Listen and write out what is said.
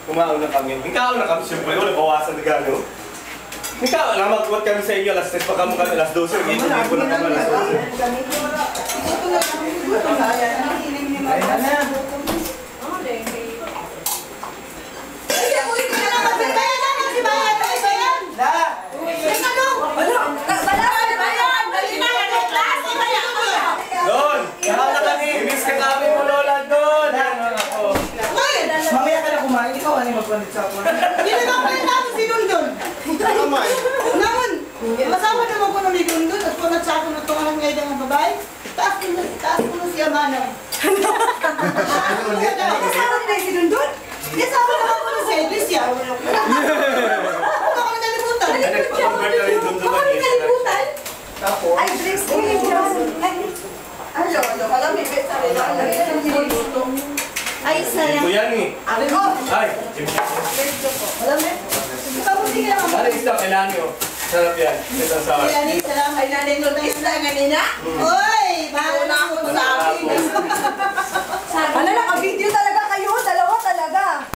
Kumaon na kami. Ikaw na kami, siyempre. Wala bawasan na gano'n. Ikaw na magkuhat kami sa inyo. Alas 3 pa kami kami. Alas 12. Ito na kami alas 12. Doon! Kaya na kami! Miss ka kami mo, Lola! Doon! Mamaya ka na kumain, ikaw ano yung magpanit sa ako? Hindi naman pala natin si Dundun. Kamay. Naman, masama naman ko na ni Dundun at kung nagsako na itong anong ngayon ng babae, taas ko na si Amana. Kasama nila si Dundun? Kasama naman ko na si Edricia. Ako ako nagkalimutan. Ako nagkalimutan? Ay, drinks ko yung ay, alam, may beta rin lang. Ay, sayang. Ito yan eh. Ay, ko. Ay! Alam mo? Tapos sige naman. Ano isda? Kailangan nyo. Sarap yan. Ito sa Ay, salamat. Ay, nanay ko na isda kanina. Uy, bago na ako sa akin.